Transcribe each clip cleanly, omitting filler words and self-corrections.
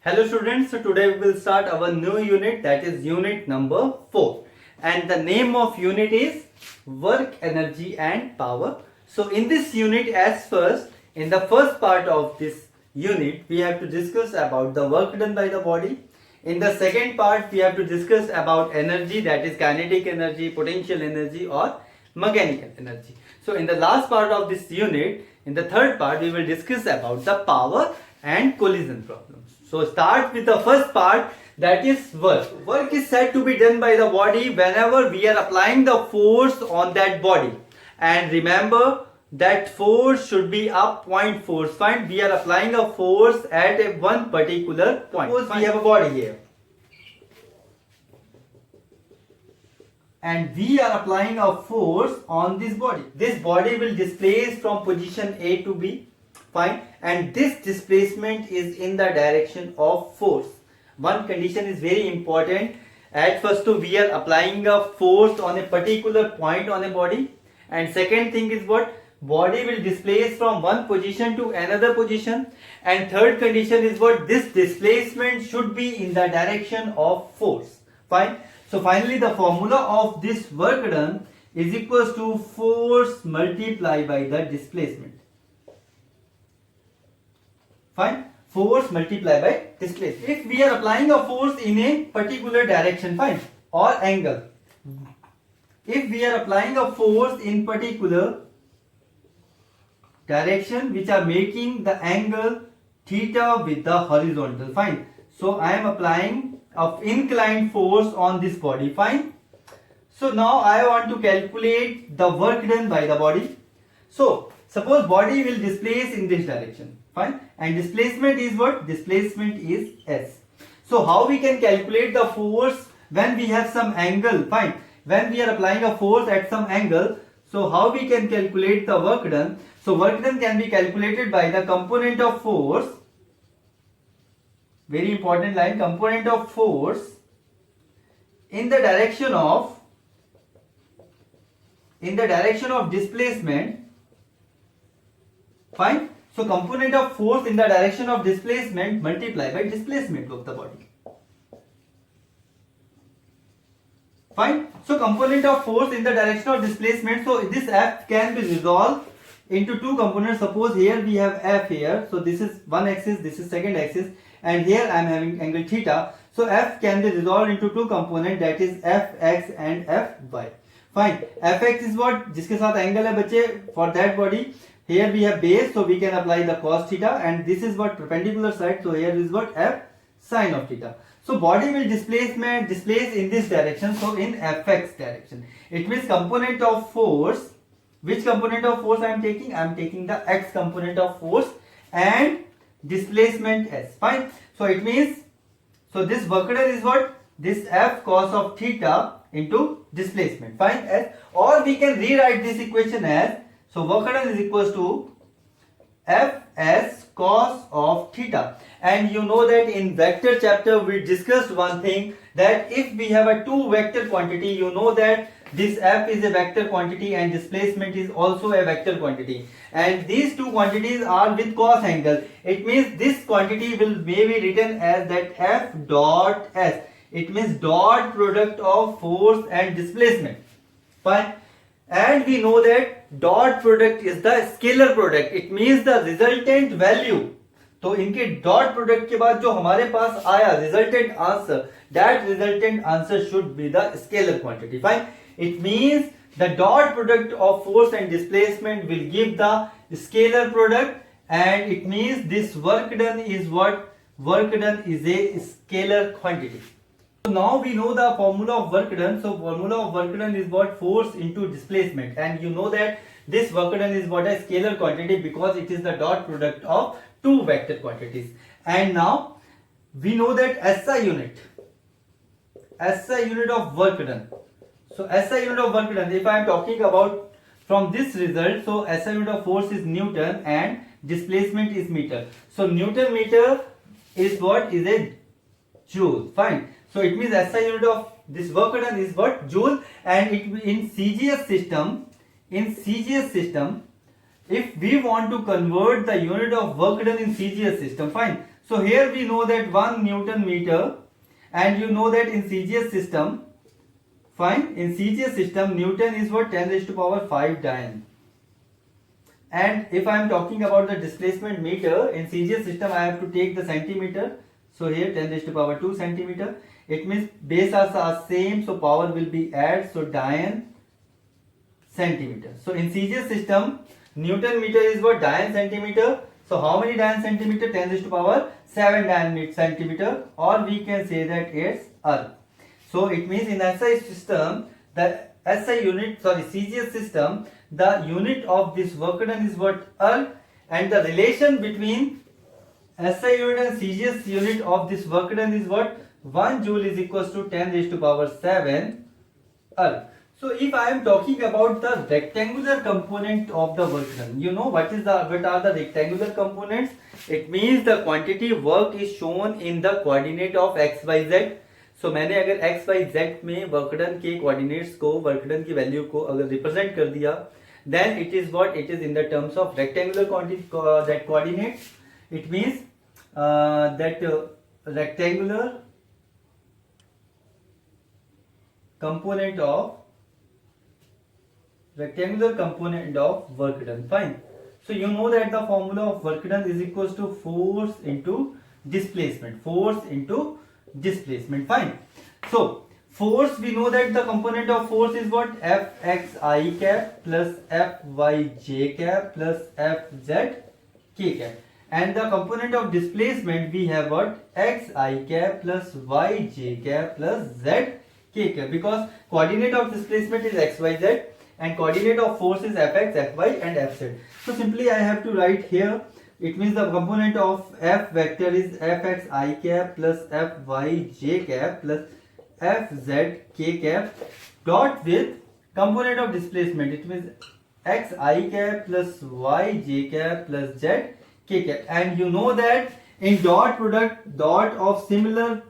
Hello students, so today we will start our new unit, that is unit number 4, and the name of unit is work, energy and power. So in this unit, as first, in the first part of this unit we have to discuss about the work done by the body. In the second part we have to discuss about energy, that is kinetic energy, potential energy or mechanical energy. So in the last part of this unit, in the third part, we will discuss about the power and collision problems. So start with the first part, that is work. Work is said to be done by the body whenever we are applying the force on that body. And remember that force should be a point force. Fine, we are applying a force at a one particular point. Suppose we have a body here, and we are applying a force on this body. This body will displace from position A to B. Fine, and this displacement is in the direction of force. One condition is very important. At first, we are applying a force on a particular point on a body, and second thing is what? Body will displace from one position to another position, and third condition is what? This displacement should be in the direction of force. Fine. So finally the formula of this work done is equals to force multiplied by the displacement. Fine, force multiplied by displacement. If we are applying a force in a particular direction, fine, or angle. If we are applying a force in particular direction which are making the angle theta with the horizontal, fine. So I am applying of inclined force on this body, fine. So now I want to calculate the work done by the body. So suppose body will displace in this direction, fine, and displacement is what? Displacement is S. So how we can calculate the force when we have some angle, fine, when we are applying a force at some angle, so how we can calculate the work done? So work done can be calculated by the component of force. Very important line, component of force in the direction of displacement. Fine. So component of force in the direction of displacement multiplied by displacement of the body. Fine. So component of force in the direction of displacement. So this F can be resolved into two components. Suppose here we have F here. So this is one axis, this is second axis, and here I am having angle theta. So F can be resolved into two components, that is Fx and Fy. Fine. Fx is what? जिसके साथ angle है बच्चे for that body. Here we have base, so we can apply the cos theta, and this is what? Perpendicular side. So here is what? F sine of theta. So body will displace in this direction. So in Fx direction. It means component of force. Which component of force I am taking? I am taking the x component of force and displacement S. Fine. So it means, so this work done is what? This F cos of theta into displacement. Fine. S. Or we can rewrite this equation as, so work done is equals to Fs cos of theta. And you know that in vector chapter we discussed one thing, that if we have a two vector quantity, you know that this F is a vector quantity and displacement is also a vector quantity, and these two quantities are with cos angle. It means this quantity will may be written as that F dot S. It means dot product of force and displacement. Fine. And we know that dot product is the scalar product. It means the resultant value. तो इनके dot product के बाद जो हमारे पास आया resultant answer, that resultant answer should be the scalar quantity. Fine. It means the dot product of force and displacement will give the scalar product, and it means this work done is what? Work done is a scalar quantity. So now we know the formula of work done. So formula of work done is what? Force into displacement, and you know that this work done is what? A scalar quantity, because it is the dot product of two vector quantities. And now we know that SI unit of work done. So SI unit of work done, if I am talking about from this result, so SI unit of force is Newton and displacement is meter. So Newton meter is what? Is a joule. Fine. So it means SI unit of this work done is what? Joule. And it in CGS system, if we want to convert the unit of work done in CGS system, fine. So here we know that 1 Newton meter, and you know that in CGS system, fine, in CGS system Newton is what, 10 raised to power 5 Dian. And if I am talking about the displacement meter, in CGS system I have to take the centimeter. So here 10 raised to power 2 centimeter. It means base are same, so power will be add, so Dian centimeter. So in CGS system, Newton meter is what, Dian centimeter. So how many Dian centimeter? 10 raised to power 7 Dian centimeter, or we can say that it's Earth. So it means in SI system, the CGS system, the unit of this work done is what, Earth, and the relation between SI unit and CGS unit of this work done is what, 1 joule is equals to 10 raised to power 7 Earth. So if I am talking about the rectangular component of the work done, you know what are the rectangular components? It means the quantity work is shown in the coordinate of x, y, z. So मैंने अगर x, y, z में work done के coordinates को, work done की value को अगर represent कर दिया, then it is what, it is in the terms of rectangular quantity, that coordinate. It means that rectangular component of work done. Fine. So you know that the formula of work done is equals to force into displacement. Fine. So force, we know that the component of force is what, Fxi cap plus Fyj cap plus Fz k cap. And the component of displacement we have what, Xi cap plus Yj cap plus Z k cap, because coordinate of displacement is x, y, z, and coordinate of force is fx, fy, and fz. So simply I have to write here, it means the component of f vector is fx I cap plus fy j cap plus fz k cap dot with component of displacement, it means x I cap plus y j cap plus z k cap. And you know that in dot product, dot of similar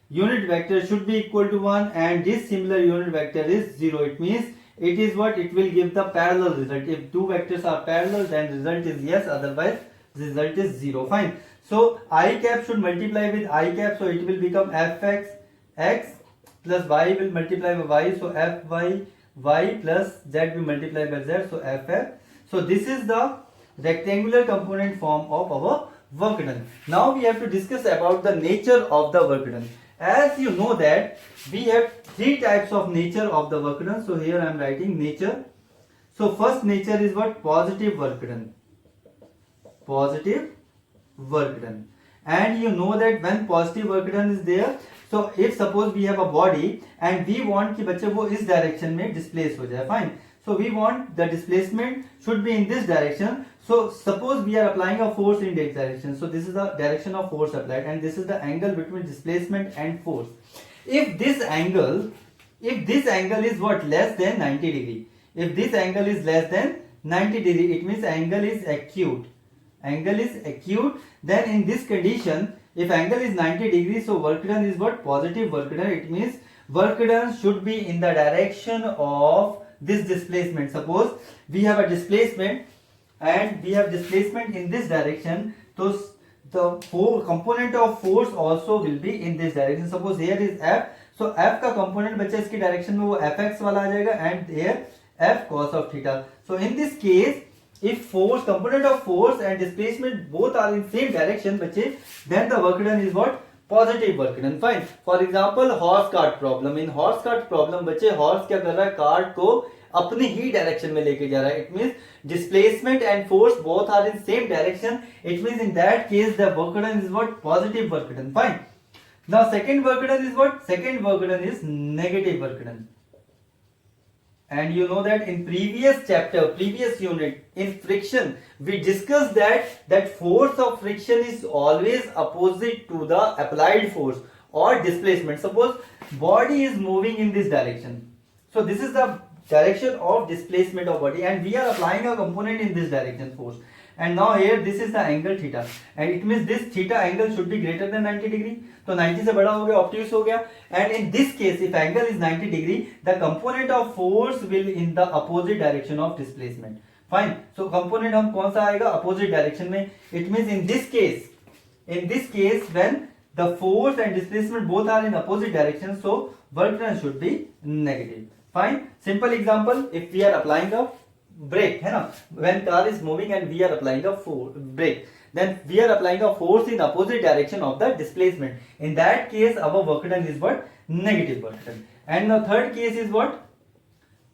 unit vector should be equal to 1, and this similar unit vector is 0. It means it is what, it will give the parallel result. If two vectors are parallel, then result is yes, otherwise result is 0. Fine. So I cap should multiply with I cap, so it will become fx x plus y will multiply by y, so fy y plus z will multiply by z, so ff. So this is the rectangular component form of our work done. Now we have to discuss about the nature of the work done. As you know that we have three types of nature of the work done. So here I am writing nature. So first nature is what, positive work done. And you know that when positive work done is there, so if suppose we have a body and we want कि बच्चे वो इस direction में displace हो जाए, fine. So we want the displacement should be in this direction. So suppose we are applying a force in this direction. So this is the direction of force applied, and this is the angle between displacement and force. If this angle is what, less than 90 degree. If this angle is less than 90 degree, it means angle is acute. Then in this condition, if angle is 90 degrees, so work done is what, positive work done. It means work done should be in the direction of this displacement. Suppose we have a displacement and we have displacement in this direction, so the component of force also will be in this direction. Suppose here is F, so F का component बच्चा इसकी direction में वो Fx वाला आ जाएगा, and here F cos of theta. So in this case, if force, component of force and displacement both are in same direction बच्चे, then the work done is what, positive work done. Fine. For example, horse cart problem. In horse cart problem बच्चे horse क्या कर रहा है, cart को अपनी ही direction में लेके जा रहा है. It means displacement and force both are in same direction. It means in that case the work done is what, positive work done. Fine. Now second work done is what, second work done is negative work done. And you know that in previous chapter, previous unit, in friction, we discussed that force of friction is always opposite to the applied force or displacement. Suppose body is moving in this direction. So this is the direction of displacement of body, and we are applying a component in this direction, force. And now here this is the angle theta, and it means this theta angle should be greater than 90 degree. तो 90 से बड़ा हो गया, obtuse हो गया. And in this case, if angle is 90 degree, the component of force will in the opposite direction of displacement. Fine. So component हम कौन सा आएगा, opposite direction में. It means in in this case when the force and displacement both are in opposite direction, so work done should be negative. Fine. Simple example, if we are applying a brake, है ना, when car is moving and we are applying a brake, then we are applying a force in opposite direction of the displacement. In that case our work done is what? Negative work done. And the third case is what?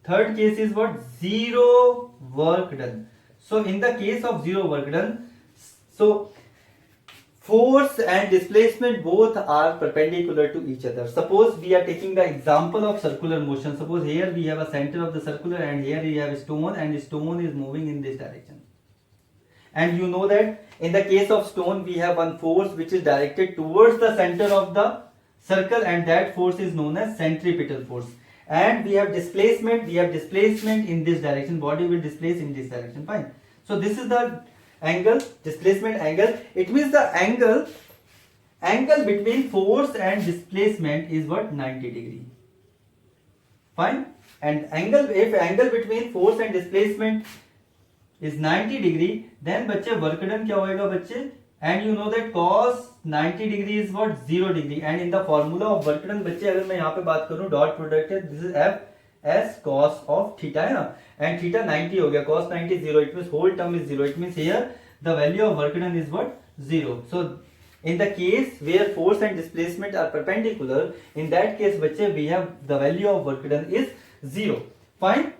Third case is what? Zero work done. So in the case of zero work done, so force and displacement both are perpendicular to each other. Suppose we are taking the example of circular motion. Suppose here we have a center of the circular and here we have a stone, and the stone is moving in this direction. And you know that in the case of stone we have one force which is directed towards the center of the circle, and that force is known as centripetal force. And we have displacement in this direction, body will displace in this direction. Fine. So this is the angle, displacement angle. It means the angle between force and displacement is what? 90 degree. Fine. And if angle between force and displacement is 90 degree, then बच्चे work done क्या होएगा बच्चे? And you know that cos 90 degree is what? 0 degree. And in the formula of work done बच्चे, अगर मैं यहाँ पे बात करूँ, dot product है, this is f as cos of theta है ना, and theta 90 हो गया, cos 90 0, it means whole term is 0. It means here the value of work done is what? 0. So in the case where force and displacement are perpendicular, in that case बच्चे we have the value of work done is 0. Fine.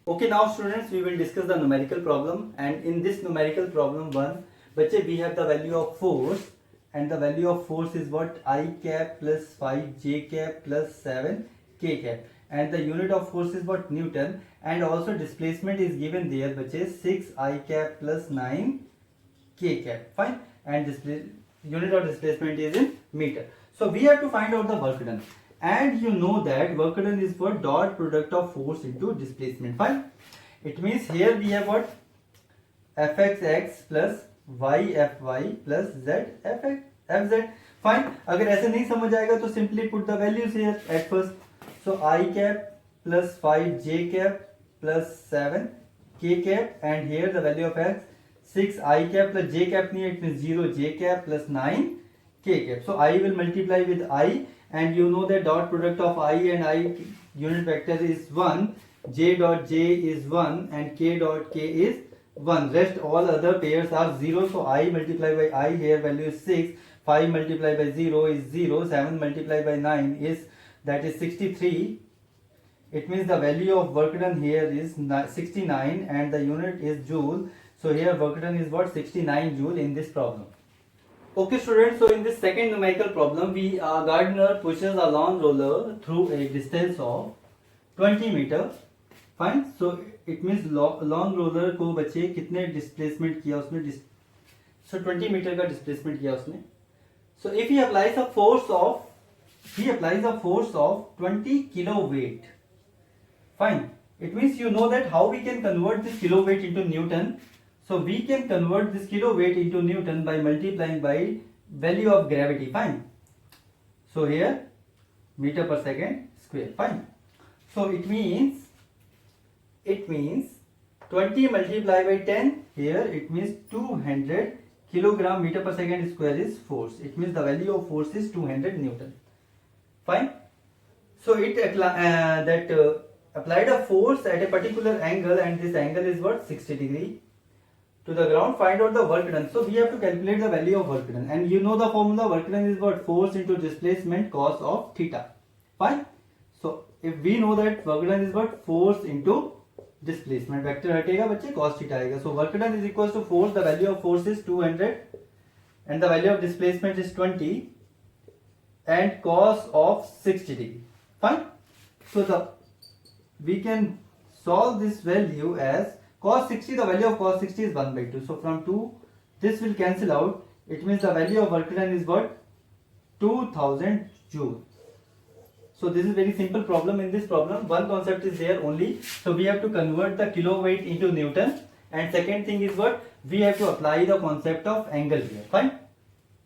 Okay, now students we will discuss the numerical problem, and in this numerical problem 1, बच्चे we have the value of force, and the value of force is what? I cap plus 5 j cap plus 7 k cap, and the unit of force is what? Newton, and also displacement is given there बच्चे 6 I cap plus 9 k cap. Fine. And unit of displacement is in meter. So we have to find out the work done, and you know that work done is what? Dot product of force into displacement. Fine. It means here we have what? fxx plus yfy plus zfz. Fine. अगर ऐसे नहीं समझ आएगा तो simply put the values here at first. So I cap plus 5 j cap plus 7 k cap, and here the value of x 6 I cap plus j cap नहीं, it means 0 j cap plus 9 k cap. So I will multiply with I, and you know that dot product of I and I unit vector is 1, j dot j is 1 and k dot k is 1. Rest all other pairs are 0. So I multiply by I, here value is 6, 5 multiply by 0 is 0, 7 multiply by 9 is, that is 63. It means the value of work done here is 69, and the unit is joule. So here work done is what? 69 joule in this problem. Okay students, so in this second numerical problem, gardener pushes a lawn roller through a distance of 20 meter. Fine. So it means lawn roller को बच्चे कितने displacement किया उसने? So 20 meter का displacement किया उसने. So if he applies a force of 20 kilo weight. Fine. It means you know that how we can convert this kilo weight into Newton. So we can convert this kilo weight into Newton by multiplying by value of gravity. Fine. So here meter per second square. Fine. So it means 20 multiplied by 10, here it means 200 kilogram meter per second square is force. It means the value of force is 200 Newton. Fine. So it applied a force at a particular angle, and this angle is what? 60 degree to the ground. Find out the work done. So we have to calculate the value of work done, and you know the formula. Work done is what? Force into displacement cos of theta. Fine. So if we know that work done is what? Force into displacement, vector हटेगा बच्चे, cos theta आएगा. So work done is equals to force. The value of force is 200 and the value of displacement is 20 and cos of 60 degree. Fine. So we can solve this value as cos 60. The value of cos 60 is 1 by 2. So from 2 this will cancel out. It means the value of work done is what? 2000 joule. So this is very simple problem. In this problem one concept is there only. So we have to convert the kilo weight into Newton, and second thing is what? We have to apply the concept of angle here. Fine.